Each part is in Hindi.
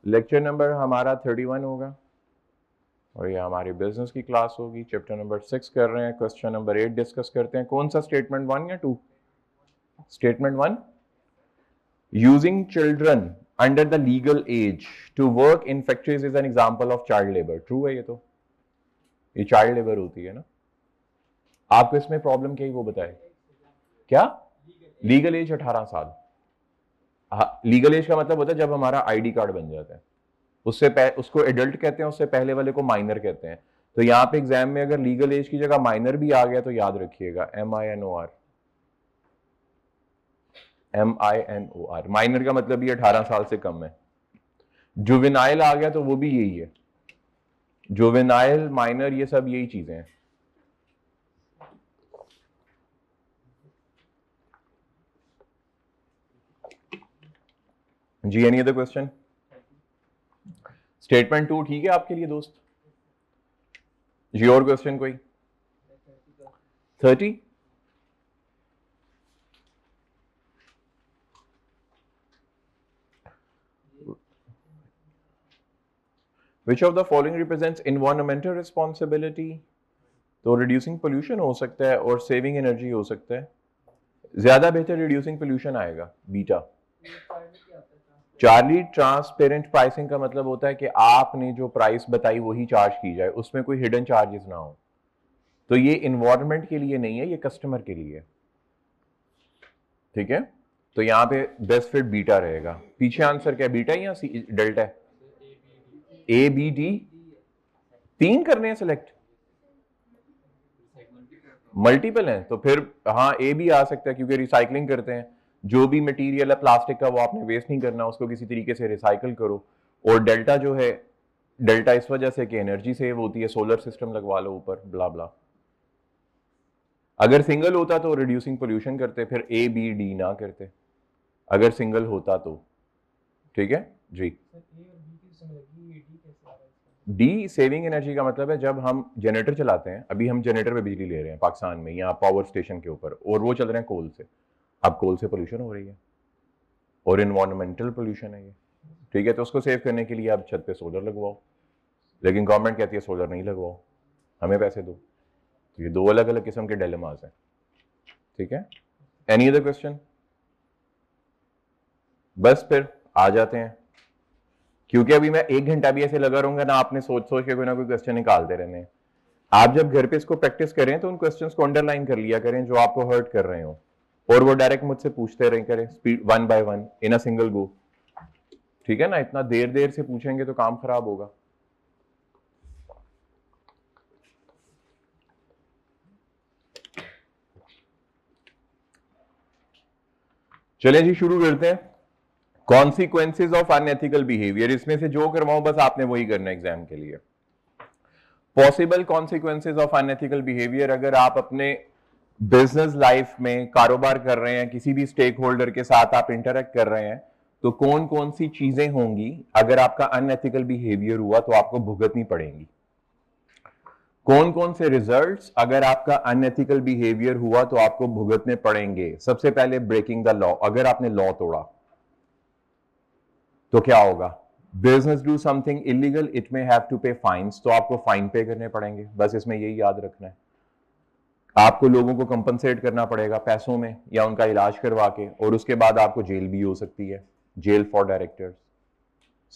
लेक्चर नंबर हमारा 31 होगा और ये हमारी बिजनेस की क्लास होगी। चैप्टर नंबर 6 कर रहे हैं, क्वेश्चन नंबर 8 डिस्कस करते हैं। कौन सा स्टेटमेंट 1 या 2? Statement 1, using children under the legal age to work in factories is an example of child labour. True है ये? तो ये चाइल्ड लेबर होती है ना। आपको इसमें प्रॉब्लम क्या है वो बताए। क्या? लीगल एज 18 साल। लीगल एज का मतलब होता है जब हमारा आईडी कार्ड बन जाता है, उसको एडल्ट कहते हैं, उससे पहले वाले को माइनर कहते हैं। तो यहाँ पे एग्जाम में अगर लीगल एज की जगह माइनर भी आ गया तो याद रखिएगा MINOR। MINOR, माइनर का मतलब ये 18 साल से कम है। जुवेनाइल आ गया तो वो भी यही है, जुवेनाइल, माइनर, ये सब यही चीजें हैं। जी एनी अदर क्वेश्चन? स्टेटमेंट 2 ठीक है आपके लिए दोस्त? जी और क्वेश्चन कोई? 30? Which of the following represents environmental responsibility? तो रिड्यूसिंग पोल्यूशन हो सकता है और सेविंग एनर्जी हो सकता है। ज्यादा बेहतर रिड्यूसिंग पोल्यूशन आएगा, बीटा। चार्ली, ट्रांसपेरेंट प्राइसिंग का मतलब होता है कि आपने जो प्राइस बताई वही चार्ज की जाए, उसमें कोई हिडन चार्जेस ना हो। तो ये इन्वायरमेंट के लिए नहीं है, ये कस्टमर के लिए। ठीक है, तो यहां पे बेस्ट फिट बीटा रहेगा। पीछे आंसर क्या है, बीटा या डेल्टा है? ABD 3 करने हैं सिलेक्ट, मल्टीपल हैं तो फिर हाँ ए भी आ सकता है, क्योंकि रिसाइकलिंग करते हैं। जो भी मटेरियल है प्लास्टिक का वो आपने वेस्ट नहीं करना, उसको किसी तरीके से रिसाइकल करो। और डेल्टा जो है, डेल्टा इस वजह से कि एनर्जी सेव होती है, सोलर सिस्टम लगवा लो ऊपर, ब्ला ब्ला। अगर सिंगल होता तो रिड्यूसिंग पोल्यूशन करते, फिर ABD ना करते अगर सिंगल होता तो। ठीक है जी। डी सेविंग एनर्जी का मतलब है जब हम जनरेटर चलाते हैं, अभी हम जनरेटर पे बिजली ले रहे हैं पाकिस्तान में या पावर स्टेशन के ऊपर, और वो चल रहे हैं कोल से। अब कोल से पोल्यूशन हो रही है और इन्वायरमेंटल पोल्यूशन है ये। ठीक है, तो उसको सेव करने के लिए आप छत पे सोलर लगवाओ, लेकिन गवर्नमेंट कहती है सोलर नहीं लगवाओ, हमें पैसे दो। तो ये दो अलग अलग किस्म के डिलेमास हैं। ठीक है, एनी अदर क्वेश्चन? बस फिर आ जाते हैं, क्योंकि अभी मैं 1 घंटा भी ऐसे लगा रहूंगा ना, आपने सोच सोच के कोई ना कोई क्वेश्चन निकालते रहने। आप जब घर पे इसको प्रैक्टिस करें तो उन क्वेश्चंस को अंडरलाइन कर लिया करें जो आपको हर्ट कर रहे हो, और वो डायरेक्ट मुझसे पूछते रहे करें, speed 1 by 1 in a single go. ठीक है ना, इतना देर देर से पूछेंगे तो काम खराब होगा। चलें जी, शुरू करते हैं। कॉन्सिक्वेंसेज ऑफ अनएथिकल बिहेवियर, इसमें से जो करवाऊं बस आपने वही करना एग्जाम के लिए। Possible consequences of unethical behaviour, अगर आप अपने बिजनेस लाइफ में कारोबार कर रहे हैं, किसी भी स्टेक होल्डर के साथ आप इंटरेक्ट कर रहे हैं, तो कौन कौन सी चीजें होंगी अगर आपका अनएथिकल बिहेवियर हुआ तो आपको भुगतनी पड़ेंगी। कौन कौन से रिजल्ट्स अगर आपका अनएथिकल बिहेवियर हुआ तो आपको भुगतने पड़ेंगे। सबसे पहले ब्रेकिंग द लॉ, अगर आपने लॉ तोड़ा तो क्या होगा। Business do something illegal, it may have to pay fines, तो आपको फाइन पे करने पड़ेंगे, बस इसमें यही याद रखना है। आपको लोगों को कंपनसेट करना पड़ेगा पैसों में या उनका इलाज करवा के, और उसके बाद आपको जेल भी हो सकती है, जेल फॉर डायरेक्टर्स।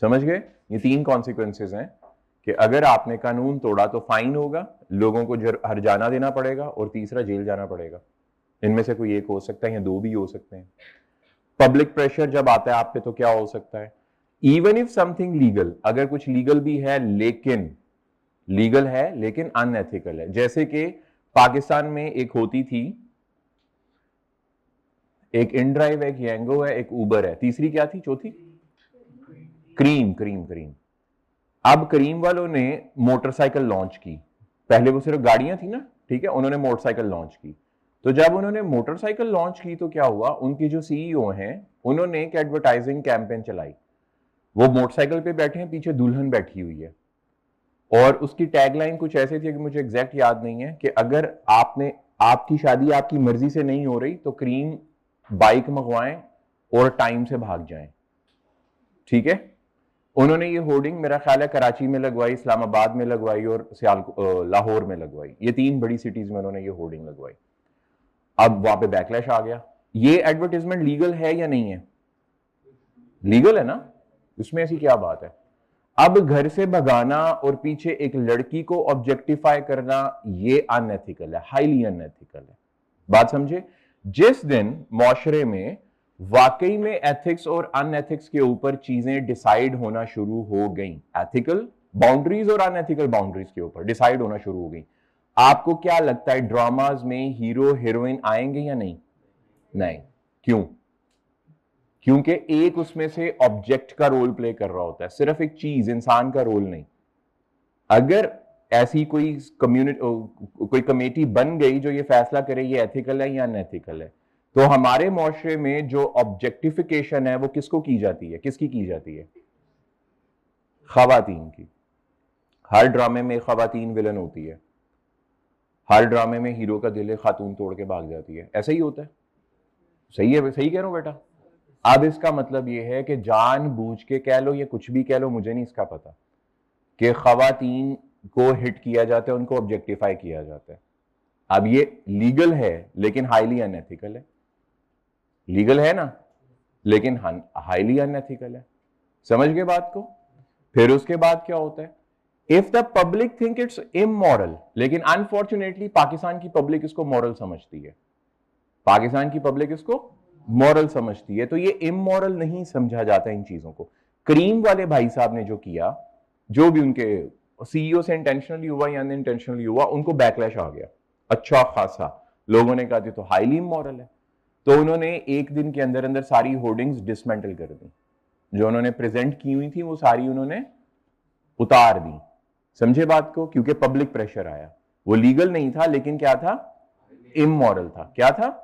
समझ गए? ये 3 कॉन्सिक्वेंसेज हैं कि अगर आपने कानून तोड़ा तो फाइन होगा, लोगों को हर्जाना देना पड़ेगा, और तीसरा जेल जाना पड़ेगा। इनमें से कोई एक हो सकता है या 2 भी हो सकते हैं। पब्लिक प्रेशर जब आता है आप पे तो क्या हो सकता है। इवन इफ समथिंग लीगल, अगर कुछ लीगल भी है लेकिन अनएथिकल है, जैसे कि पाकिस्तान में एक होती थी, एक इनड्राइव है, एक येंगो है, एक उबर है, तीसरी क्या थी, चौथी? क्रीम। अब करीम वालों ने मोटरसाइकिल लॉन्च की, पहले वो सिर्फ गाड़ियां थी ना, ठीक है, उन्होंने मोटरसाइकिल लॉन्च की। तो जब उन्होंने मोटरसाइकिल लॉन्च की तो क्या हुआ, उनके जो सीईओ हैं उन्होंने एक एडवर्टाइजिंग कैंपेन चलाई। वो मोटरसाइकिल पे बैठे हैं, पीछे दुल्हन बैठी हुई है, और उसकी टैगलाइन कुछ ऐसी थी कि मुझे एग्जैक्ट याद नहीं है, कि अगर आपकी शादी आपकी मर्जी से नहीं हो रही तो क्रीम बाइक मंगवाएं और टाइम से भाग जाएं। ठीक है, उन्होंने ये होर्डिंग मेरा ख्याल है कराची में लगवाई, इस्लामाबाद में लगवाई और लाहौर में लगवाई। ये 3 बड़ी सिटीज में उन्होंने ये होर्डिंग लगवाई। अब वहां पे बैकलैश आ गया। ये एडवर्टाइजमेंट लीगल है या नहीं है? लीगल है ना, इसमें ऐसी क्या बात है? अब घर से भगाना और पीछे एक लड़की को ऑब्जेक्टिफाई करना, ये अनएथिकल है, हाईली अनएथिकल है। बात समझे? जिस दिन मुआशरे में वाकई में एथिक्स और अनएथिक्स के ऊपर चीजें डिसाइड होना शुरू हो गई, एथिकल बाउंड्रीज और अनएथिकल बाउंड्रीज के ऊपर डिसाइड होना शुरू हो गई, आपको क्या लगता है ड्रामाज में हीरो हीरोइन आएंगे या नहीं? नहीं। क्यों? क्योंकि एक उसमें से ऑब्जेक्ट का रोल प्ले कर रहा होता है, सिर्फ एक चीज, इंसान का रोल नहीं। अगर ऐसी कोई कमेटी बन गई जो ये फैसला करे ये एथिकल है या अनएथिकल है, तो हमारे मुआशरे में जो ऑब्जेक्टिफिकेशन है वो किसको की जाती है? किसकी की जाती है? खवातीन की। हर ड्रामे में खवातीन विलन होती है, हर ड्रामे में हीरो का दिल खातून तोड़ के भाग जाती है, ऐसा ही होता है। सही है? सही कह रहा हूं बेटा? अब इसका मतलब यह है कि जानबूझ के कह लो या कुछ भी कह लो, मुझे नहीं इसका पता, कि खवातीन को हिट किया जाता है, उनको ऑब्जेक्टिफाई किया जाता है। अब ये लीगल है लेकिन हाईली अनएथिकल है। लीगल है ना, लेकिन हाईली अनएथिकल है। समझ गए बात को? फिर उसके बाद क्या होता है? If the public think it's immoral, लेकिन अनफॉर्चुनेटली पाकिस्तान की पब्लिक इसको मॉरल समझती है। पाकिस्तान की पब्लिक इसको मॉरल समझती है, तो ये इमोरल नहीं समझा जाता इन चीजों को। करीम वाले भाई साहब ने जो किया, जो भी उनके सीईओ से इंटेंशनली हुआ या अनइंटेंशनली हुआ, उनको बैकलैश आ गया अच्छा खासा। लोगों ने कहा तो हाईली इमोरल है, तो उन्होंने एक दिन के अंदर अंदर सारी होर्डिंग्स डिसमेंटल कर दी, जो उन्होंने प्रेजेंट की हुई थी वो सारी उन्होंने उतार दी। समझे बात को? क्योंकि पब्लिक प्रेशर आया। वो लीगल नहीं था लेकिन क्या था? इमोरल था। क्या था?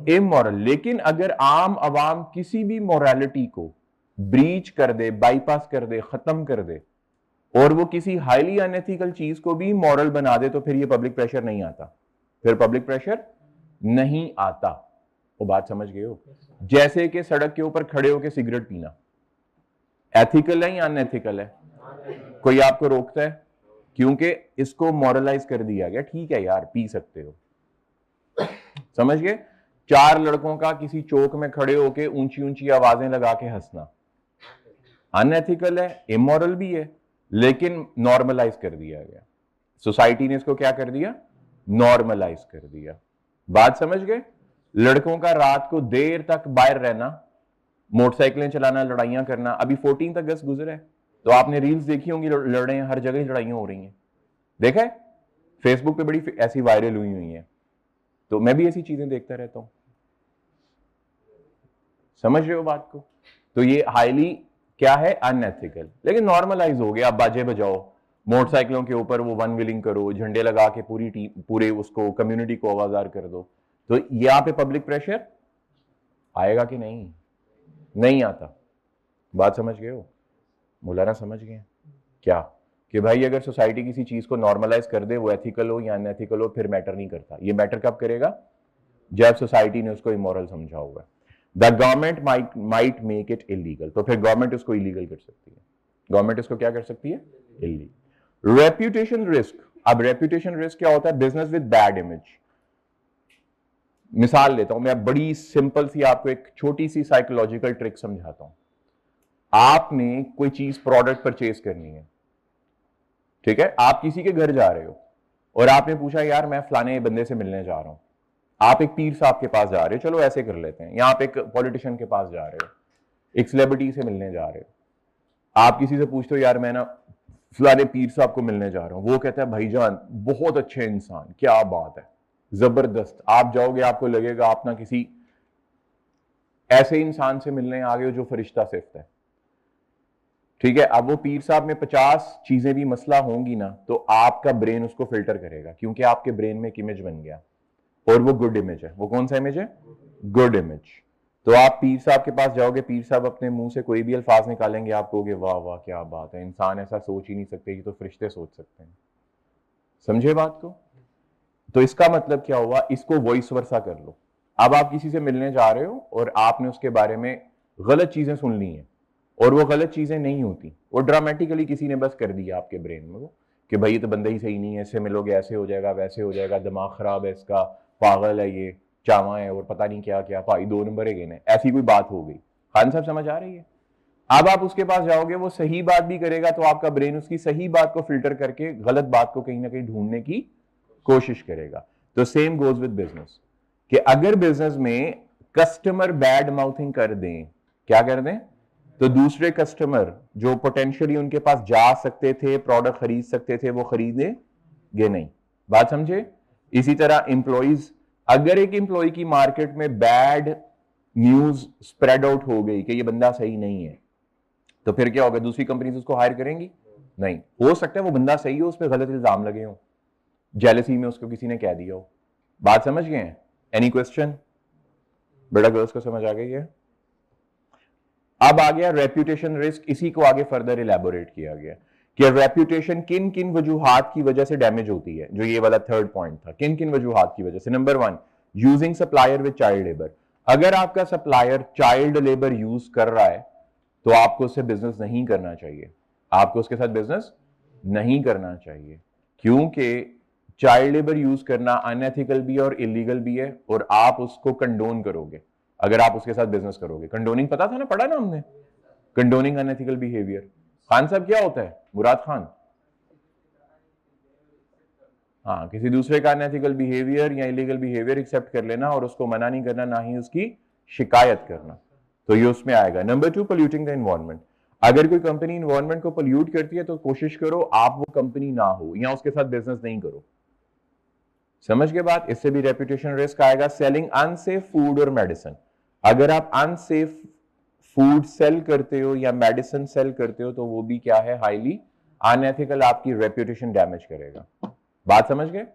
इमोरल। लेकिन अगर आम आवाम किसी भी मोरालिटी को ब्रीच कर दे, बाईपास कर दे, खत्म कर दे, और वो किसी हाईली अनएथिकल चीज को भी मॉरल बना दे, तो फिर ये पब्लिक प्रेशर नहीं आता। फिर पब्लिक प्रेशर नहीं आता। वो बात समझ गए हो? जैसे कि सड़क के ऊपर खड़े होकर सिगरेट पीना एथिकल है या अनएथिकल है? कोई आपको रोकता है? क्योंकि इसको मॉरलाइज कर दिया गया, ठीक है यार पी सकते हो। समझ गए? 4 लड़कों का किसी चौक में खड़े होकर ऊंची ऊंची आवाजें लगा के हंसना अनएथिकल है, इमोरल भी है, लेकिन नॉर्मलाइज कर दिया गया। सोसाइटी ने इसको क्या कर दिया? नॉर्मलाइज कर दिया। बात समझ गए? लड़कों का रात को देर तक बाहर रहना, मोटरसाइकिलें चलाना, लड़ाइयां करना। अभी 14 अगस्त गुजरा है तो आपने रील्स देखी होंगी, लड़े हर जगह लड़ाइयां हो रही हैं। देखा है? फेसबुक पे बड़ी ऐसी वायरल हुई हैं। तो मैं भी ऐसी चीजें देखता रहता हूं। समझ रहे हो बात को? तो ये हाईली क्या है? अनएथिकल। लेकिन नॉर्मलाइज हो गया। आप बाजे बजाओ, मोटरसाइकिलों के ऊपर वो वन व्हीलिंग करो, झंडे लगा के पूरी टीम, पूरे उसको कम्युनिटी को आवाजार कर दो, तो यहां पे पब्लिक प्रेशर आएगा कि नहीं? नहीं आता। बात समझ गए हो? मौलाना समझ गए क्या? कि भाई अगर सोसाइटी किसी चीज को नॉर्मलाइज कर दे, वो एथिकल हो या अनएथिकल हो, फिर मैटर नहीं करता। ये मैटर कब करेगा? जब सोसाइटी ने उसको इमोरल समझा होगा। The government might make it illegal, तो फिर गवर्नमेंट उसको इलीगल कर सकती है। गवर्नमेंट इसको क्या कर सकती है? इलीगल। Reputation risk. अब रेप्यूटेशन रिस्क क्या होता है? Business with bad image. मिसाल लेता हूं मैं, बड़ी सिंपल सी आपको एक छोटी सी साइकोलॉजिकल ट्रिक समझाता हूं। आपने कोई चीज प्रोडक्ट परचेज करनी है, ठीक है? आप किसी के घर जा रहे हो और आपने पूछा यार मैं फलाने बंदे से मिलने जा रहा हूं। आप एक पीर साहब के पास जा रहे हो, चलो ऐसे कर लेते हैं, या आप एक पॉलिटिशियन के पास जा रहे हो, एक सेलिब्रिटी से मिलने जा रहे हो। आप किसी से पूछते हो यार मैं ना फलाने पीर साहब को मिलने जा रहा हूं, वो कहता है भाईजान बहुत अच्छे इंसान, क्या बात है, जबरदस्त। आप जाओगे, आपको लगेगा आप ना किसी ऐसे इंसान से मिलने आ गए हो जो फरिश्ता सिफ्त है, ठीक है? अब वो पीर साहब में 50 चीजें भी मसला होंगी ना, तो आपका ब्रेन उसको फिल्टर करेगा, क्योंकि आपके ब्रेन में एक इमेज बन गया, और वो गुड इमेज है। वो कौन सा इमेज है? Good image. तो आप पीर साहब के पास जाओगे, पीर साहब अपने मुंह से कोई भी अल्फाज निकालेंगे, आप कहोगे वाह वाह क्या बात है, इंसान ऐसा सोच ही नहीं सकते, कि तो फरिश्ते सोच सकते हैं। समझे बात को? तो इसका मतलब क्या हुआ? इसको वॉइस वर्सा कर लो। अब आप किसी से मिलने जा रहे हो और आपने उसके बारे में गलत चीजें सुन ली हैं, और वो गलत चीजें नहीं होती, वो ड्रामेटिकली किसी ने बस कर दिया आपके ब्रेन में वो कि भाई ये तो बंदा ही सही नहीं है, इससे मिलोगे ऐसे हो जाएगा वैसे हो जाएगा, दिमाग खराब है इसका, पागल है ये, चावा है और पता नहीं क्या क्या, भाई 2 नंबर है ना, ऐसी कोई बात हो गई। खान साहब समझ आ रही है? अब आप उसके पास जाओगे, वो सही बात भी करेगा तो आपका ब्रेन उसकी सही बात को फिल्टर करके गलत बात को कहीं ना कहीं ढूंढने की कोशिश करेगा। तो सेम गोज विद बिजनेस, कि अगर बिजनेस में कस्टमर बैड माउथिंग कर दें, क्या कर दें, तो दूसरे कस्टमर जो पोटेंशियली उनके पास जा सकते थे, प्रोडक्ट खरीद सकते थे, वो खरीदेंगे नहीं। बात समझे? इसी तरह एम्प्लॉइज, अगर एक एम्प्लॉय की मार्केट में बैड न्यूज स्प्रेड आउट हो गई कि ये बंदा सही नहीं है, तो फिर क्या होगा? दूसरी कंपनीज उसको हायर करेंगी नहीं। हो सकता है वो बंदा सही हो, उस पर गलत इल्जाम लगे हो, जेलसी में उसको किसी ने कह दिया हो। बात समझ गए हैं? Any question? बेटा गर्ल्स को समझ आ गई है? अब आ गया रेप्यूटेशन रिस्क। इसी को आगे फर्दर इलेबोरेट किया गया कि रेप्यूटेशन किन किन वजूहात की वजह से डैमेज होती है, जो ये वाला थर्ड पॉइंट था, किन किन वजूहात की वजह से। Number 1, using supplier with child labour. अगर आपका सप्लायर चाइल्ड लेबर यूज कर रहा है तो आपको उससे बिजनेस नहीं करना चाहिए, आपको उसके साथ बिजनेस नहीं करना चाहिए, क्योंकि चाइल्ड लेबर यूज करना अनएथिकल भी है और इलीगल भी है, और आप उसको कंडोन करोगे अगर आप उसके साथ बिजनेस करोगे। कंडोनिंग पता था ना, पढ़ा ना हमने, कंडोनिंग अनएथिकल बिहेवियर। खान साहब क्या होता है? मुराद खान, हाँ, किसी दूसरे का अनएथिकल बिहेवियर या इलीगल बिहेवियर एक्सेप्ट कर लेना और उसको मना नहीं करना, ना ही उसकी शिकायत करना, तो ये उसमें आएगा। Number 2, polluting the environment. अगर कोई कंपनी इन्वायरमेंट को पोल्यूट करती है तो कोशिश करो आप वो कंपनी ना हो या उसके साथ बिजनेस नहीं करो। समझ के बात? इससे भी रेपुटेशन रिस्क आएगा। सेलिंग अनसेफ फूड और मेडिसिन। अगर आप अनसेफ फूड सेल करते हो या मेडिसिन सेल करते हो तो वो भी क्या है? हाईली अनएथिकल, आपकी रेपुटेशन डैमेज करेगा। बात समझ गए?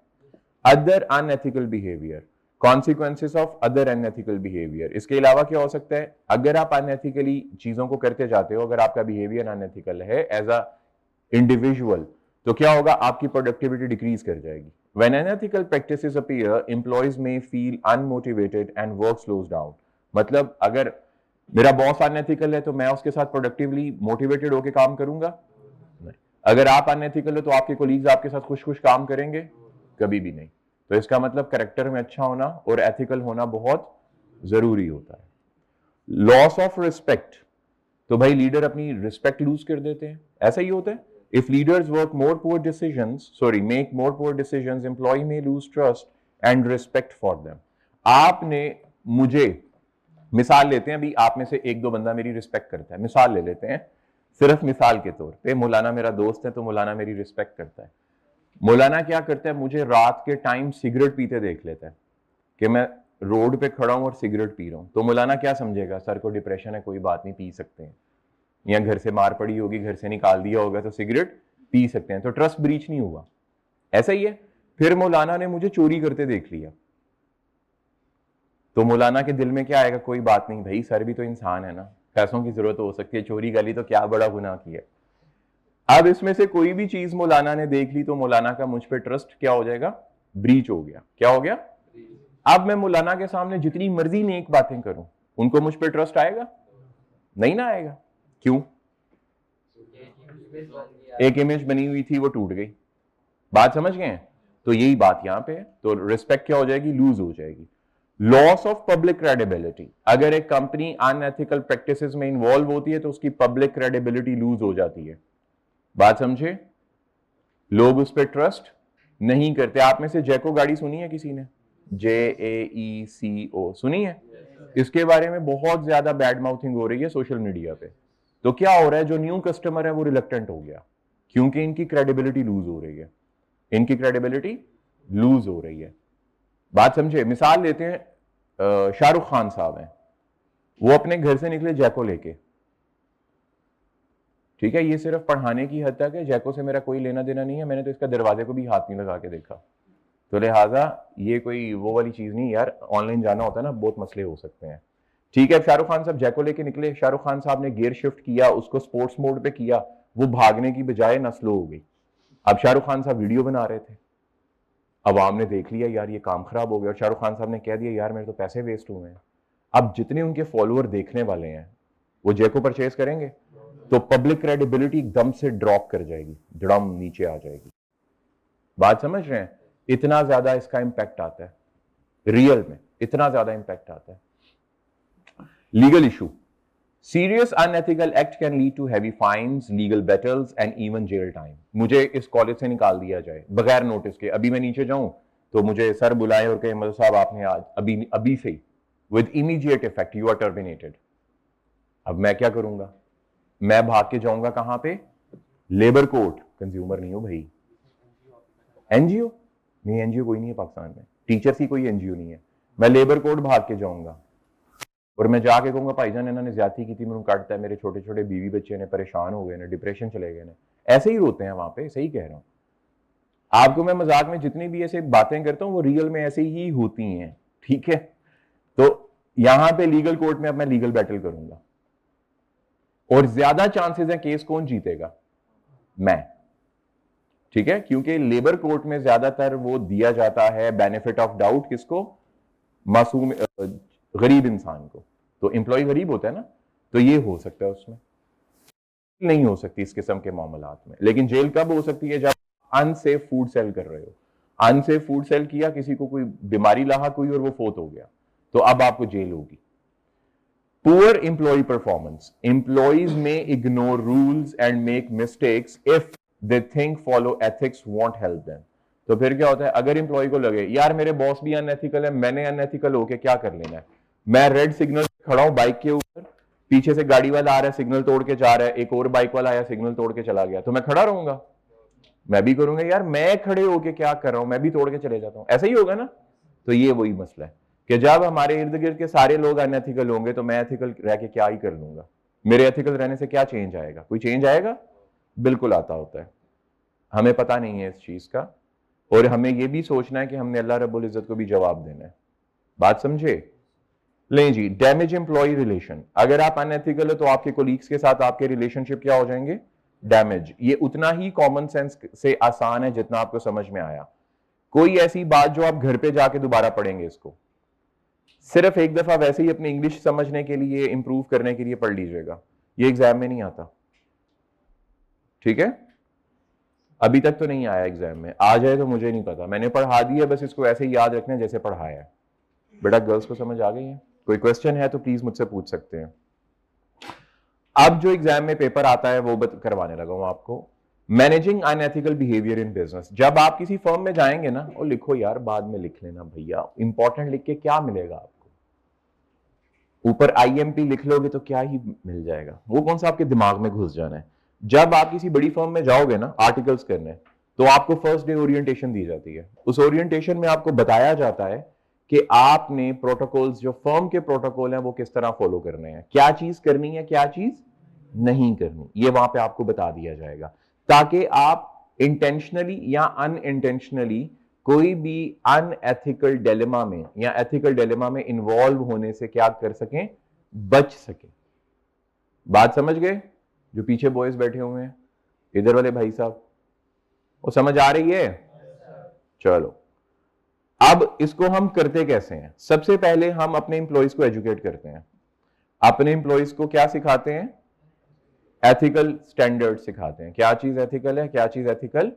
Other unethical behaviour, consequences of other unethical behaviour. इसके अलावा क्या हो सकता है? अगर आप अनएथिकली चीजों को करते जाते हो, अगर आपका बिहेवियर अनएथिकल है एज अ इंडिविजुअल, तो क्या होगा? आपकी प्रोडक्टिविटी डिक्रीज कर जाएगी। When unethical practices appear, employees may feel unmotivated and work slows down. मतलब अगर मेरा बॉस अनएथिकल है तो मैं उसके साथ प्रोडक्टिवली मोटिवेटेड होकर काम करूंगा? नहीं। अगर आप अनएथिकल हो तो आपके कोलीग्स आपके साथ खुश खुश काम करेंगे? कभी भी नहीं। तो इसका मतलब कैरेक्टर में अच्छा होना और एथिकल होना बहुत जरूरी होता है। लॉस ऑफ रिस्पेक्ट, तो भाई लीडर अपनी रिस्पेक्ट लूज कर देते हैं, ऐसा ही होता है। If leaders make more poor decisions, employee may lose trust and respect for them. आपने मुझे, मिसाल लेते हैं, अभी आप में से एक दो बंदा मेरी रिस्पेक्ट करता है, मिसाल ले लेते हैं, सिर्फ मिसाल के तौर पे, मौलाना मेरा दोस्त है तो मौलाना मेरी रिस्पेक्ट करता है। मौलाना क्या करता है? मुझे रात के टाइम सिगरेट पीते देख लेता है कि मैं रोड पे खड़ा हूं और सिगरेट पी रहा हूं, तो मौलाना क्या समझेगा? सर को डिप्रेशन है, कोई बात नहीं, पी सकते हैं, या घर से मार पड़ी होगी, घर से निकाल दिया होगा तो सिगरेट पी सकते हैं, तो ट्रस्ट ब्रीच नहीं हुआ। ऐसा ही है। फिर मौलाना ने मुझे चोरी करते देख लिया, तो मौलाना के दिल में क्या आएगा? कोई बात नहीं भाई, सर भी तो इंसान है ना, पैसों की जरूरत हो सकती है, चोरी कर ली तो क्या बड़ा गुनाह किया। अब इसमें से कोई भी चीज मौलाना ने देख ली तो मौलाना का मुझ पर ट्रस्ट क्या हो जाएगा? ब्रीच हो गया। क्या हो गया? अब मैं मौलाना के सामने जितनी मर्जी नेक बातें करूं, उनको मुझ पर ट्रस्ट आएगा? नहीं ना आएगा। क्यों? एक इमेज बनी हुई थी, वो टूट गई। बात समझ गए? तो यही बात यहां पे है। तो रिस्पेक्ट क्या हो जाएगी? लूज हो जाएगी। लॉस ऑफ पब्लिक क्रेडिबिलिटी, अगर एक कंपनी अनएथिकल प्रैक्टिसेस में इन्वॉल्व होती है तो उसकी पब्लिक क्रेडिबिलिटी लूज हो जाती है। बात समझे? लोग उस पर ट्रस्ट नहीं करते। आप में से जैको गाड़ी सुनी है किसी ने? JAECO सुनी है? इसके बारे में बहुत ज्यादा बैड माउथिंग हो रही है सोशल मीडिया पे। तो क्या हो रहा है? जो न्यू कस्टमर है वो रिलक्टेंट हो गया, क्योंकि इनकी क्रेडिबिलिटी लूज हो रही है, इनकी क्रेडिबिलिटी लूज हो रही है। बात समझे? मिसाल लेते हैं, शाहरुख खान साहब हैं, वो अपने घर से निकले जैको लेके, ठीक है, ये सिर्फ पढ़ाने की हद तक है, जैको से मेरा कोई लेना देना नहीं है, मैंने तो इसका दरवाजे को भी हाथ नहीं लगा के देखा, तो लिहाजा ये कोई वो वाली चीज नहीं यार, ऑनलाइन जाना होता है ना, बहुत मसले हो सकते हैं। ठीक है, शाहरुख खान साहब जैको लेके निकले, शाहरुख खान साहब ने गियर शिफ्ट किया, उसको स्पोर्ट्स मोड पे किया, वो भागने की बजाय ना स्लो हो गई। अब शाहरुख खान साहब वीडियो बना रहे थे, अवाम ने देख लिया यार ये काम खराब हो गया, और शाहरुख खान साहब ने कह दिया यार मेरे तो पैसे वेस्ट हुए हैं। अब जितने उनके फॉलोअर देखने वाले हैं वो जैको परचेज करेंगे? तो पब्लिक क्रेडिबिलिटी एकदम से ड्रॉप कर जाएगी, धड़म नीचे आ जाएगी। बात समझ रहे हैं? इतना ज्यादा इसका इंपैक्ट आता है, रियल में इतना ज्यादा इंपैक्ट आता है। Legal issue, serious unethical act can lead to heavy fines, legal battles and even jail time. मुझे इस कॉलेज से निकाल दिया जाए बगैर नोटिस के, अभी मैं नीचे जाऊं तो मुझे सर बुलाए और कहे मतलब साहब आपने आज अभी से ही with immediate effect you are terminated. अब मैं क्या करूंगा? मैं भाग के जाऊंगा कहां पे? Labour court. कंज्यूमर नहीं हो भाई, एनजीओ नहीं, एनजीओ कोई नहीं है पाकिस्तान में, टीचर्स की कोई एनजीओ नहीं है। मैं लेबर कोर्ट भाग के जाऊंगा और मैं जाके कहूंगा भाईजान इन्होंने ज्यादती की थी, मैंने काटता है, मेरे छोटे छोटे बीवी बच्चे ने परेशान हो गए ने, डिप्रेशन चले गए ने। ऐसे ही रोते हैं वहां पे, सही कह रहा हूं आपको। मैं मजाक में जितनी भी ऐसे बातें करता हूं वो रियल में ऐसे ही होती हैं, ठीक है? तो यहां पे लीगल कोर्ट में अब मैं लीगल बैटल करूंगा और ज्यादा चांसेस है केस कौन जीतेगा? मैं, ठीक है? क्योंकि लेबर कोर्ट में ज्यादातर वो दिया जाता है बेनिफिट ऑफ डाउट किसको? मासूम गरीब इंसान को। तो एम्प्लॉय गरीब होता है ना, तो ये हो सकता है उसमें, नहीं हो सकती इस किस्म के मामलात में। लेकिन जेल कब हो सकती है? जब अनसेफ फूड सेल कर रहे हो। अनसेफ फूड सेल किया, किसी को कोई बीमारी लाहक हुई और वो फोत हो गया, तो अब आपको जेल होगी। पुअर एम्प्लॉय परफॉर्मेंस, एम्प्लॉयज में ignore rules and make mistakes if they think follow ethics want help them. तो फिर क्या होता है? अगर एम्प्लॉय को लगे यार मेरे बॉस भी अनएथिकल है, मैंने अनएथिकल होके क्या कर लेना है, मैं रेड सिग्नल खड़ा हूं बाइक के ऊपर, पीछे से गाड़ी वाला आ रहा है, सिग्नल तोड़ के जा रहा है, एक और बाइक वाला आया, सिग्नल तोड़ के चला गया, तो मैं खड़ा रहूंगा? मैं भी करूंगा यार मैं खड़े होके क्या कर रहा हूं, मैं भी तोड़ के चले जाता हूं, ऐसा ही होगा ना? तो ये वही मसला है कि जब हमारे इर्द गिर्द के सारे लोग अनएथिकल होंगे तो मैं एथिकल रह के क्या ही कर लूंगा? मेरे एथिकल रहने से क्या चेंज आएगा? कोई चेंज आएगा? बिल्कुल आता होता है। हमें पता नहीं है इस चीज का, और हमें यह भी सोचना है कि हमने अल्लाह रब्बुल इज्जत को भी जवाब देना है। बात समझे? ले जी, डैमेज एम्प्लॉय रिलेशन। अगर आप अनएथिकल हो तो आपके कोलीग्स के साथ आपके रिलेशनशिप क्या हो जाएंगे? डैमेज। ये उतना ही कॉमन सेंस से आसान है जितना आपको समझ में आया। कोई ऐसी बात जो आप घर पे जाके दोबारा पढ़ेंगे, इसको सिर्फ एक दफा वैसे ही अपनी इंग्लिश समझने के लिए, इंप्रूव करने के लिए पढ़ लीजिएगा, ये एग्जाम में नहीं आता, ठीक है? अभी तक तो नहीं आया एग्जाम में, आ जाए तो मुझे नहीं पता, मैंने पढ़ा दिया, बस इसको ऐसे ही याद रखना जैसे पढ़ाया है। बेटा गर्ल्स को समझ आ गई है? कोई क्वेश्चन है तो प्लीज मुझसे पूछ सकते हैं। अब जो एग्जाम में पेपर आता है वो करवाने लगा हूं आपको। Managing unethical behaviour in business. जब आप किसी फर्म में जाएंगे ना, और लिखो यार बाद में लिख लेना भैया, इंपॉर्टेंट लिख के क्या मिलेगा आपको? ऊपर आईएमपी लिख लोगे तो क्या ही मिल जाएगा, वो कौन सा आपके दिमाग में घुस जाना है। जब आप किसी बड़ी फर्म में जाओगे ना आर्टिकल्स करने, तो आपको फर्स्ट डे ओरिएंटेशन दी जाती है। उस ओरिएंटेशन में आपको बताया जाता है कि आपने प्रोटोकॉल्स, जो फर्म के प्रोटोकॉल हैं, वो किस तरह फॉलो करने हैं, क्या चीज करनी है, क्या चीज नहीं करनी, ये वहां पे आपको बता दिया जाएगा, ताकि आप इंटेंशनली या अनइंटेंशनली कोई भी अनएथिकल डिलेमा में या एथिकल डिलेमा में इन्वॉल्व होने से क्या कर सकें? बच सके। बात समझ गए? जो पीछे बॉयज बैठे हुए हैं, इधर वाले भाई साहब, वो समझ आ रही है? चलो, अब इसको हम करते कैसे हैं? सबसे पहले हम अपने इंप्लॉइज को एजुकेट करते हैं। अपने इंप्लॉइज को क्या सिखाते हैं? एथिकल स्टैंडर्ड सिखाते हैं। क्या चीज एथिकल है, क्या चीज एथिकल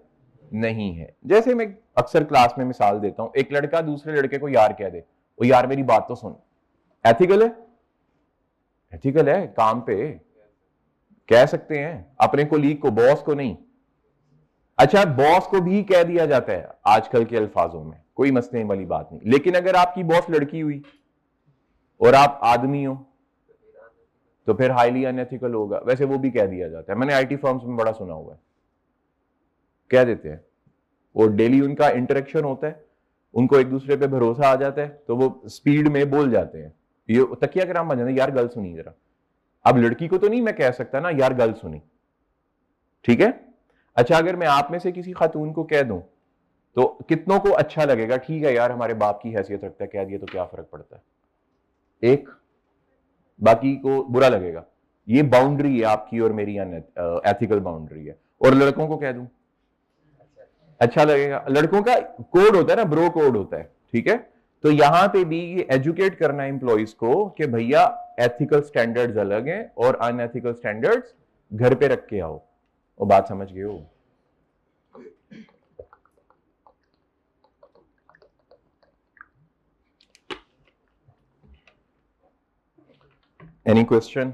नहीं है। जैसे मैं अक्सर क्लास में मिसाल देता हूं, एक लड़का दूसरे लड़के को यार कह दे, वो यार मेरी बात तो सुन, एथिकल है? एथिकल है, काम पे कह सकते हैं, अपने कोलीग को, बॉस को नहीं। अच्छा, बॉस को भी कह दिया जाता है आजकल के अल्फाजों में, कोई मसले वाली बात नहीं। लेकिन अगर आपकी बॉस लड़की हुई और आप आदमी हो तो फिर हाईली अनएथिकल होगा। वैसे वो भी कह दिया जाता है, मैंने आईटी फर्म्स में बड़ा सुना हुआ है, कह देते हैं। और डेली उनका इंटरेक्शन होता है, उनको एक दूसरे पे भरोसा आ जाता है, तो वो स्पीड में बोल जाते हैं, ये तकिया कराम बन जाते हैं, यार गल सुनी जरा। अब लड़की को तो नहीं मैं कह सकता ना यार गल सुनी, ठीक है? अच्छा, अगर मैं आप में से किसी खातून को कह दूं तो कितनों को अच्छा लगेगा? ठीक है यार हमारे बाप की हैसियत रखता है, कह दिया तो क्या फर्क पड़ता है, एक, बाकी को बुरा लगेगा। ये बाउंड्री है आपकी और मेरी, एथिकल बाउंड्री है। और लड़कों को कह दूं अच्छा लगेगा। लड़कों का कोड होता है ना, ब्रो कोड होता है, ठीक है? तो यहां पे भी ये एजुकेट करना है एम्प्लॉइज को कि भैया एथिकल स्टैंडर्ड्स अलग हैं और अनएथिकल स्टैंडर्ड्स घर पे रख के आओ। वो बात समझ गए हो? Any question?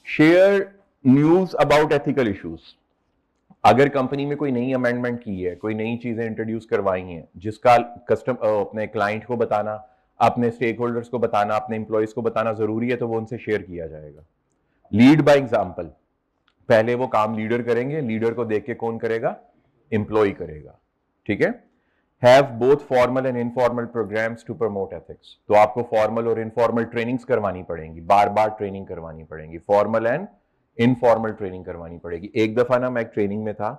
Share news about ethical issues. अगर कंपनी में कोई नई अमेंडमेंट की है, कोई नई चीजें इंट्रोड्यूस करवाई हैं, जिसका अपने क्लाइंट को बताना, अपने स्टेक होल्डर्स को बताना, अपने एम्प्लॉयज को बताना जरूरी है, तो वो उनसे शेयर किया जाएगा। Lead by example. पहले वो काम लीडर करेंगे, लीडर को देख के कौन करेगा? एम्प्लॉय करेगा। ठीक है। Have both formal and informal programmes to promote ethics. तो आपको फॉर्मल और इनफॉर्मल ट्रेनिंग्स करवानी पड़ेंगी, बार बार ट्रेनिंग करवानी पड़ेगी, फॉर्मल एंड इनफॉर्मल ट्रेनिंग करवानी पड़ेगी। एक दफा ना मैं एक ट्रेनिंग में था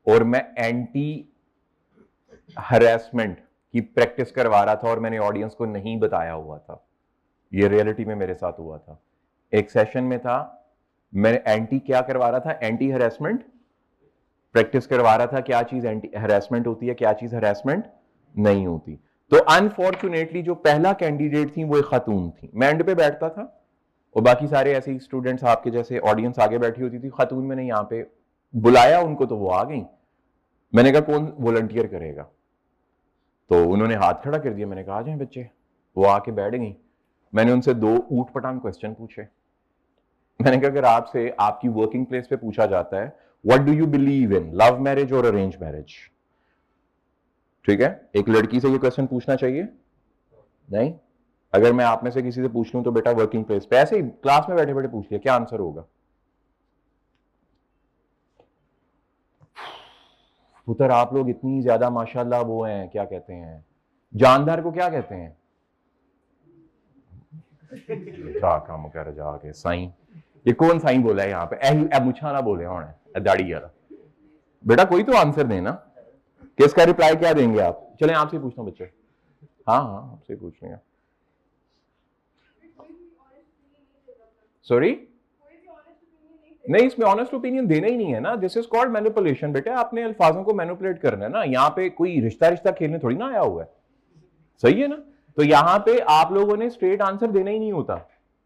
और मैं एंटी हरेसमेंट की प्रैक्टिस करवा रहा था और मैंने ऑडियंस को नहीं बताया हुआ था। ये रियलिटी में मेरे साथ हुआ था। एक सेशन में था, मैं एंटी क्या करवा रहा था? एंटी हरेसमेंट प्रैक्टिस करवा रहा था। क्या चीज एंटी हरेसमेंट होती है, क्या चीज हरेसमेंट नहीं होती। तो अनफॉर्चुनेटली जो पहला कैंडिडेट थी वो एक खातून थी। मैं एंड पे बैठता था और बाकी सारे ऐसे ही स्टूडेंट्स आपके जैसे ऑडियंस आगे बैठी होती थी। खातून मैंने यहाँ पे बुलाया उनको तो वो आ गई। मैंने कहा कौन वॉलंटियर करेगा? तो उन्होंने हाथ खड़ा कर दिया। मैंने कहा आ जाए बच्चे। वो आके बैठ गई। मैंने उनसे 2 ऊट पटांग क्वेश्चन पूछे। मैंने कहा अगर आपसे आपकी वर्किंग प्लेस पे पूछा जाता है what do you believe in, love marriage और अरेंज मैरिज? ठीक है, एक लड़की से ये क्वेश्चन पूछना चाहिए? नहीं। अगर मैं आप में से किसी से पूछ लूं तो बेटा वर्किंग प्लेस पे ऐसे ही क्लास में बैठे बैठे पूछ लिया, क्या आंसर होगा? पुत्र आप लोग इतनी ज्यादा माशाल्लाह वो हैं, क्या कहते हैं, जानदार को क्या कहते हैं? जा काम कर जाके साईं। ये कौन साईं बोला है यहाँ पे? मुछा ना बोले होने दाढ़ी वाला। बेटा कोई तो आंसर देना कि इसका रिप्लाई क्या देंगे आप? चलें आपसे पूछता हूँ बच्चे। हाँ हाँ आपसे पूछ लेंगे। सॉरी, नहीं इसमें ऑनेस्ट ओपिनियन देना ही नहीं है ना। This is called manipulation. बेटा आपने अल्फाजों को मैनिपुलेट करना है ना। यहाँ पे कोई रिश्ता रिश्ता खेलने थोड़ी ना आया हुआ है। सही है ना? तो यहाँ पे आप लोगों ने स्ट्रेट आंसर देना ही नहीं होता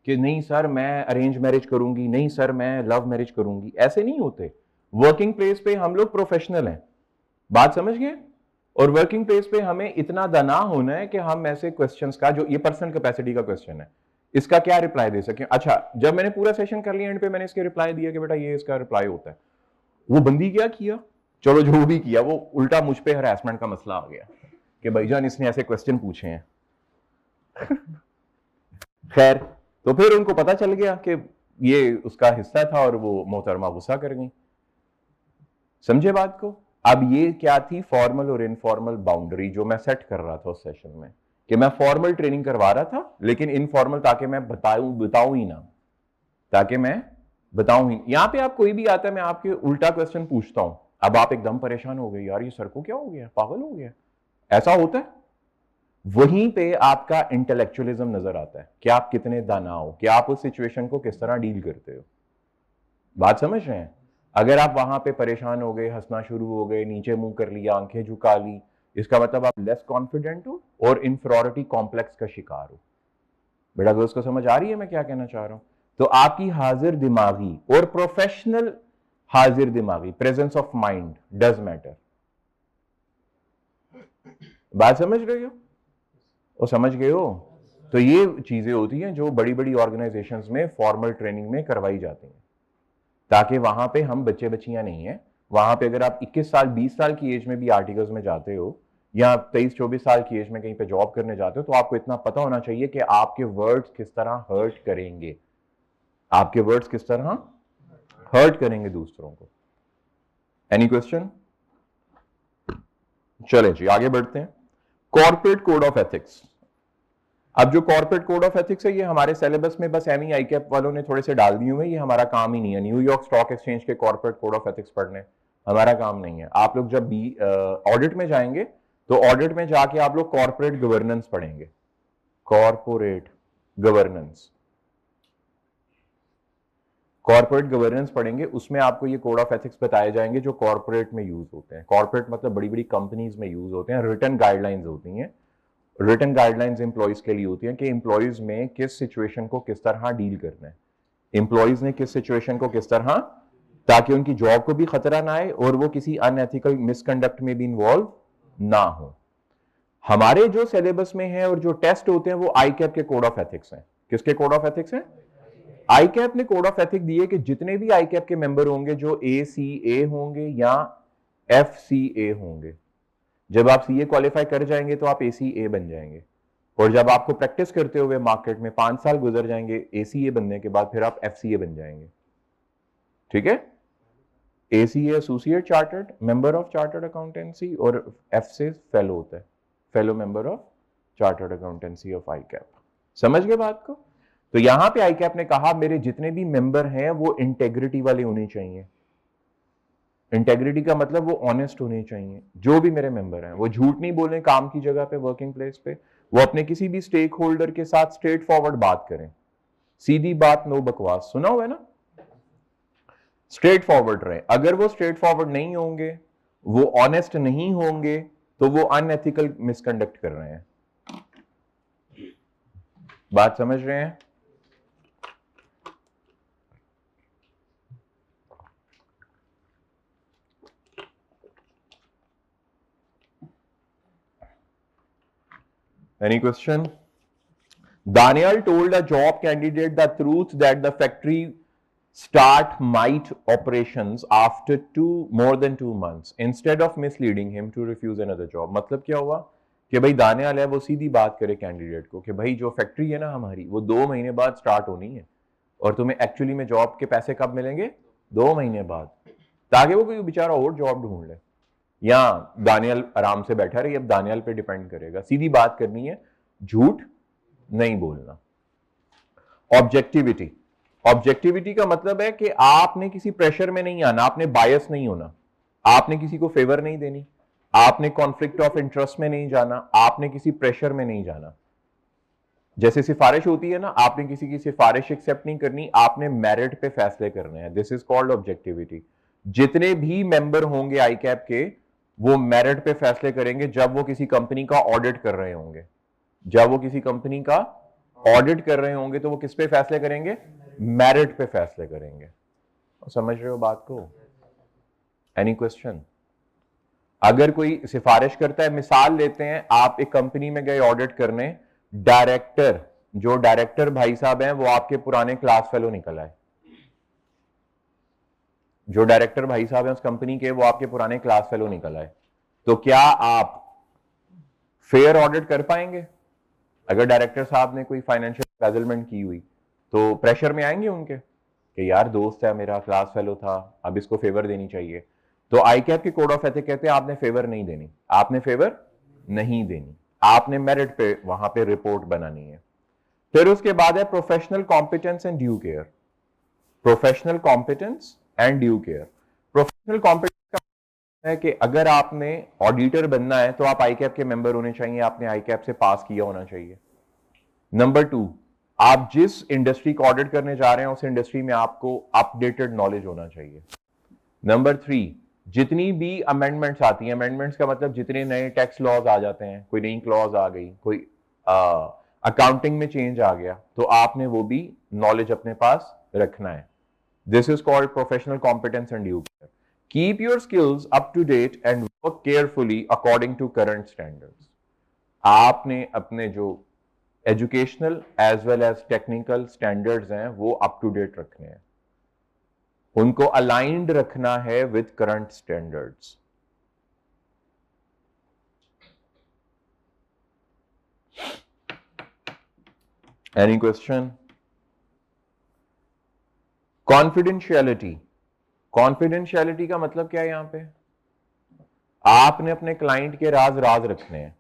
कि नहीं सर मैं अरेंज मैरिज करूंगी, नहीं सर मैं लव मैरिज करूंगी। ऐसे नहीं होते। वर्किंग प्लेस पे हम लोग प्रोफेशनल हैं, बात समझ गए? और वर्किंग प्लेस पे हमें इतना दाना होना है कि हम ऐसे क्वेश्चंस का, जो ये पर्सनल कैपेसिटी का क्वेश्चन है, इसका क्या रिप्लाई दे सके। अच्छा जब मैंने पूरा सेशन कर लिया एंड पे मैंने इसके रिप्लाई दिया कि बेटा ये इसका रिप्लाई होता है, वो बंदी क्या किया, चलो जो भी किया, वो उल्टा मुझ पे हरासमेंट का मसला आ गया कि भाईजान इसने ऐसे क्वेश्चन पूछे हैं। खैर तो फिर उनको पता चल गया कि ये उसका हिस्सा था और वो मोहतरमा गुस्सा कर गई। समझे बात को? अब ये क्या थी? फॉर्मल और इनफॉर्मल बाउंड्री जो मैं सेट कर रहा था उस सेशन में, कि मैं फॉर्मल ट्रेनिंग करवा रहा था लेकिन इनफॉर्मल, ताकि मैं बताऊं ही ना, ताकि मैं बताऊं ही। यहां पे आप कोई भी आता है, मैं आपके उल्टा क्वेश्चन पूछता हूं, अब आप एकदम परेशान हो गए, यार ये सर को क्या हो गया, पागल हो गया, ऐसा होता है। वहीं पे आपका इंटेलेक्चुअलिज्म नजर आता है कि आप कितने दाना हो, कि आप उस सिचुएशन को किस तरह डील करते हो। बात समझ रहे हैं? अगर आप वहां पे परेशान हो गए, हंसना शुरू हो गए, नीचे मुंह कर लिया, आंखें झुका ली, इसका मतलब आप लेस कॉन्फिडेंट हो और इंफीरियरिटी कॉम्प्लेक्स का शिकार हो। बेटा दोस्त को समझ आ रही है मैं क्या कहना चाह रहा हूं? तो आपकी हाजिर दिमागी और प्रोफेशनल हाजिर दिमागी, presence of mind does matter. बात समझ रहे हो? और समझ गए हो? तो ये चीजें होती हैं जो बड़ी बड़ी ऑर्गेनाइजेशंस में फॉर्मल ट्रेनिंग में करवाई जाती हैं, ताकि वहां पे हम बच्चे बच्चियां नहीं है। वहां पे अगर आप 21 साल 20 साल की एज में भी आर्टिकल्स में जाते हो या 23-24 साल की एज में कहीं पे जॉब करने जाते हो, तो आपको इतना पता होना चाहिए कि आपके वर्ड्स किस तरह हर्ट करेंगे, आपके वर्ड्स किस तरह हर्ट करेंगे दूसरों को। Any question? चले जी आगे बढ़ते हैं। Corporate code of ethics. अब जो कॉर्पोरेट कोड ऑफ एथिक्स है ये हमारे सिलेबस में बस एमई आईकैप वालों ने थोड़े से डाल दिए हुए, ये हमारा काम ही नहीं है। न्यूयॉर्क स्टॉक एक्सचेंज के कॉर्पोरेट कोड ऑफ एथिक्स पढ़ने हमारा काम नहीं है। आप लोग जब भी ऑडिट में जाएंगे तो ऑडिट में जाके आप लोग कॉर्पोरेट गवर्नेंस पढ़ेंगे। कॉर्पोरेट गवर्नेंस, कॉर्पोरेट गवर्नेंस पढ़ेंगे, उसमें आपको ये कोड ऑफ एथिक्स बताए जाएंगे जो कॉर्पोरेट में यूज होते हैं। कॉर्पोरेट मतलब बड़ी बड़ी कंपनीज में यूज होते हैं। रिटन गाइडलाइंस होती हैं, रिटन गाइडलाइंस एम्प्लॉयज के लिए होती हैं कि एम्प्लॉयज में किस सिचुएशन को किस तरह डील करना है, एम्प्लॉयज ने किस सिचुएशन को किस तरह ताकि उनकी जॉब को भी खतरा ना आए और वो किसी अनएथिकल मिसकंडक्ट में भी इन्वॉल्व ना हो। हमारे जो सिलेबस में है और जो टेस्ट होते हैं वो आईकैप के कोड ऑफ एथिक्स हैं। किसके कोड ऑफ एथिक्स हैं? आईकैप ने कोड ऑफ एथिक्स दिए कि जितने भी आईकैप के मेंबर होंगे जो ACA होंगे या FCA होंगे, जब आप CA क्वालिफाई कर जाएंगे तो आप ACA बन जाएंगे, और जब आपको प्रैक्टिस करते हुए मार्केट में 5 साल गुजर जाएंगे ACA बनने के बाद, फिर आप FCA बन जाएंगे। ठीक है? ACA associate chartered member of chartered accountancy और F से फेलो होता है, fellow member of chartered accountancy of ICAP. समझ गए बात को? तो यहां पे आईकैप ने कहा मेरे जितने भी मेंबर हैं वो इंटेग्रिटी वाले होने चाहिए। इंटेग्रिटी का मतलब वो ऑनेस्ट होने चाहिए। जो भी मेरे मेंबर हैं वो झूठ नहीं बोलें काम की जगह पे, वर्किंग प्लेस पे। वो अपने किसी भी स्टेक होल्डर के साथ स्ट्रेट फॉरवर्ड बात करें, सीधी बात, नो बकवास। सुना हुआ है ना? स्ट्रेट फॉरवर्ड रहे। अगर वो स्ट्रेट फॉरवर्ड नहीं होंगे, वो ऑनेस्ट नहीं होंगे, तो वो अनएथिकल मिसकंडक्ट कर रहे हैं। बात समझ रहे हैं? Any question? Daniel told a job candidate the truth that the factory start might operations after more than 2 months instead of misleading him to refuse another job. मतलब क्या हुआ कि भाई दानियाल है वो सीधी बात करे कैंडिडेट को कि भाई जो फैक्ट्री है ना हमारी वो 2 महीने बाद स्टार्ट होनी है और तुम्हें एक्चुअली में जॉब के पैसे कब मिलेंगे? 2 महीने बाद, ताकि वो कोई बेचारा और जॉब ढूंढ ले। या दानियाल आराम से बैठा रही, अब दानियाल पे डिपेंड करेगा। सीधी बात करनी है, झूठ नहीं बोलना। ऑब्जेक्टिविटी, ऑब्जेक्टिविटी का मतलब है कि आपने किसी प्रेशर में नहीं आना, आपने बायस नहीं होना, आपने किसी को फेवर नहीं देनी, आपने कॉन्फ्लिक्ट ऑफ इंटरेस्ट में नहीं जाना, आपने किसी प्रेशर में नहीं जाना। जैसे सिफारिश होती है ना, आपने किसी की सिफारिश एक्सेप्ट नहीं करनी, आपने मेरिट पे फैसले करने हैं। This is called objectivity. जितने भी मेंबर होंगे आईकैप के वो मेरिट पे फैसले करेंगे जब वो किसी कंपनी का ऑडिट कर रहे होंगे। जब वो किसी कंपनी का ऑडिट कर रहे होंगे तो वो किस पे फैसले करेंगे? मेरिट पे फैसले करेंगे। समझ रहे हो बात को? Any question? अगर कोई सिफारिश करता है, मिसाल लेते हैं आप एक कंपनी में गए ऑडिट करने, डायरेक्टर, जो डायरेक्टर भाई साहब हैं वो आपके पुराने क्लास फेलो निकल आए। जो डायरेक्टर भाई साहब हैं उस कंपनी के वो आपके पुराने क्लास फेलो निकल आए, तो क्या आप फेयर ऑडिट कर पाएंगे? अगर डायरेक्टर साहब ने कोई फाइनेंशियल एम्बेजलमेंट की हुई तो प्रेशर में आएंगे उनके कि यार दोस्त है मेरा, क्लास फेलो था, अब इसको फेवर देनी चाहिए। तो आईकैप के कोड ऑफ एथिक्स कहते हैं आपने फेवर नहीं देनी, आपने फेवर नहीं देनी, आपने मेरिट पे वहां पे रिपोर्ट बनानी है। फिर उसके बाद है professional competence and due care. Professional competence and due care. Professional competence का है कि अगर आपने ऑडिटर बनना है तो आप आईकैप के मेंबर होने चाहिए, आपने आईकैप से पास किया होना चाहिए। नंबर 2, आप जिस इंडस्ट्री को ऑडिट करने जा रहे हैं उस इंडस्ट्री में आपको अपडेटेड नॉलेज होना चाहिए। नंबर 3, जितनी भी अमेंडमेंट्स आती हैं, अमेंडमेंट्स का मतलब जितने नए टैक्स लॉज आ जाते हैं, कोई नई क्लॉज आ गई, कोई अकाउंटिंग में चेंज आ गया, तो आपने वो भी नॉलेज अपने पास रखना है। This is called professional competence and due care. Keep your skills up to date and work carefully according to current standards. आपने अपने जो educational as well as technical standards हैं वो अप टू डेट रखने हैं, उनको अलाइंड रखना है with current standards. Any question? Confidentiality. Confidentiality का मतलब क्या है? यहां पे आपने अपने क्लाइंट के राज रखने हैं,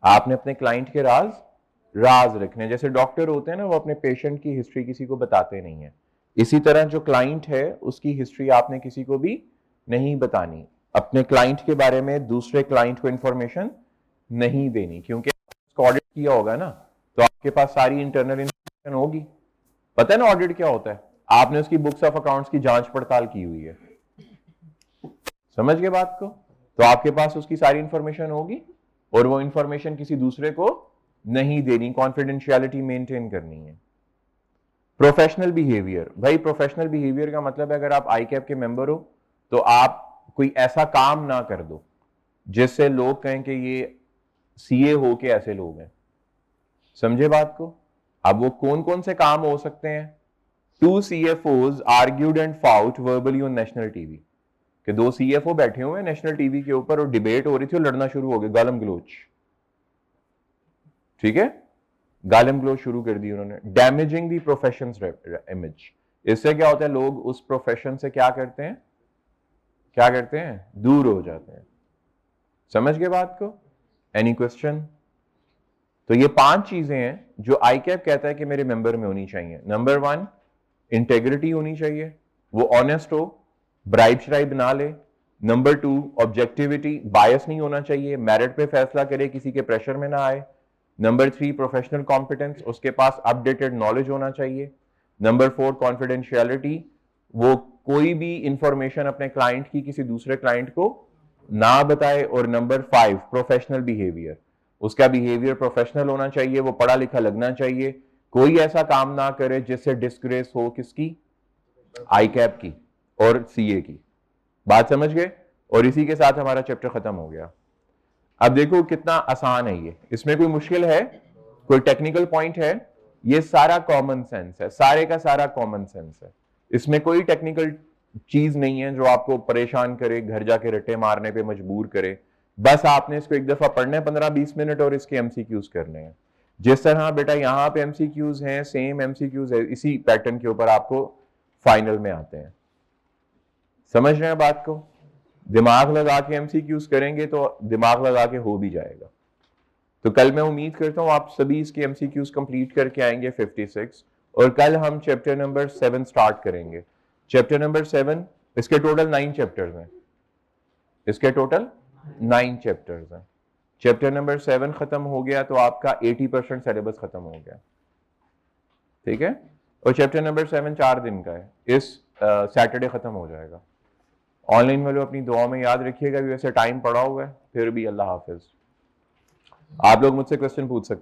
आपने अपने क्लाइंट के राज रखने हैं। जैसे डॉक्टर होते हैं ना, वो अपने पेशेंट की हिस्ट्री किसी को बताते नहीं है, इसी तरह जो क्लाइंट है उसकी हिस्ट्री आपने किसी को भी नहीं बतानी। अपने क्लाइंट के बारे में दूसरे क्लाइंट को इंफॉर्मेशन नहीं देनी, क्योंकि उसको ऑडिट किया होगा ना तो आपके पास सारी इंटरनल इंफॉर्मेशन होगी। पता है ना ऑडिट क्या होता है? आपने उसकी बुक्स ऑफ अकाउंट्स की जांच पड़ताल की हुई है। समझ गए बात को? तो आपके पास उसकी सारी इंफॉर्मेशन होगी और वो इंफॉर्मेशन किसी दूसरे को नहीं देनी, कॉन्फिडेंशियलिटी मेंटेन करनी है। प्रोफेशनल बिहेवियर, भाई प्रोफेशनल बिहेवियर का मतलब है अगर आप आई कैप के मेंबर हो तो आप कोई ऐसा काम ना कर दो जिससे लोग कहें कि ये सीए हो के ऐसे लोग हैं। समझे बात को? अब वो कौन कौन से काम हो सकते हैं? 2 CFOs argued and fought verbally on national TV, कि 2 CFO बैठे हुए हैं नेशनल टीवी के ऊपर और डिबेट हो रही थी और लड़ना शुरू हो गया, गालम गलोच। ठीक है, गालम गलोच शुरू कर दी उन्होंने। डैमेजिंग दी प्रोफेशन इमेज, इससे क्या होता है, लोग उस प्रोफेशन से क्या करते हैं, क्या करते हैं, दूर हो जाते हैं। समझ गए बात को? Any question? तो ये 5 चीजें हैं जो आई कैप कहता है कि मेरे मेंबर में होनी चाहिए। नंबर 1, इंटेग्रिटी होनी चाहिए, वो ऑनेस्ट हो, ब्राइब श्राइब ना ले। नंबर 2, ऑब्जेक्टिविटी, बायस नहीं होना चाहिए, मेरिट पे फैसला करे, किसी के प्रेशर में ना आए। नंबर 3, प्रोफेशनल कॉम्पिटेंस, उसके पास अपडेटेड नॉलेज होना चाहिए। नंबर 4, कॉन्फिडेंशियलिटी, वो कोई भी इंफॉर्मेशन अपने क्लाइंट की किसी दूसरे क्लाइंट को ना बताए। और नंबर 5, प्रोफेशनल बिहेवियर, उसका बिहेवियर प्रोफेशनल होना चाहिए, वो पढ़ा लिखा लगना चाहिए, कोई ऐसा काम ना करे जिससे डिस्ग्रेस हो किसकी, आई कैप की और सीए की। बात समझ गए? और इसी के साथ हमारा चैप्टर खत्म हो गया। अब देखो कितना आसान है ये, इसमें कोई मुश्किल है, कोई टेक्निकल पॉइंट है? ये सारा कॉमन सेंस है, सारे का सारा कॉमन सेंस है, इसमें कोई टेक्निकल चीज नहीं है जो आपको परेशान करे, घर जाके रट्टे मारने पे मजबूर करे। बस आपने इसको एक दफा पढ़ना है 15-20 मिनट और इसके एमसीक्यूज करने हैं। जिस तरह बेटा यहाँ पे एमसीक्यूज हैं, सेम एमसीक्यूज है, इसी पैटर्न के ऊपर आपको फाइनल में आते हैं। समझ रहे हैं बात को? दिमाग लगा के एमसीक्यूज करेंगे तो दिमाग लगा के हो भी जाएगा। तो कल मैं उम्मीद करता हूं आप सभी इसके एमसीक्यूज कंप्लीट करके आएंगे 56, और कल हम चैप्टर नंबर 7 स्टार्ट करेंगे। चैप्टर नंबर 7, इसके टोटल 9 चैप्टर्स हैं, इसके टोटल 9 चैप्टर्स हैं। चैप्टर नंबर 7 खत्म हो गया तो आपका 80% सिलेबस खत्म हो गया। ठीक है, और चैप्टर नंबर 7 4 दिन का है, इस सैटरडे खत्म हो जाएगा। ऑनलाइन वालों अपनी दुआ में याद रखिएगा, वैसे टाइम पड़ा हुआ है, फिर भी अल्लाह हाफिज। आप लोग मुझसे क्वेश्चन पूछ सकते हैं।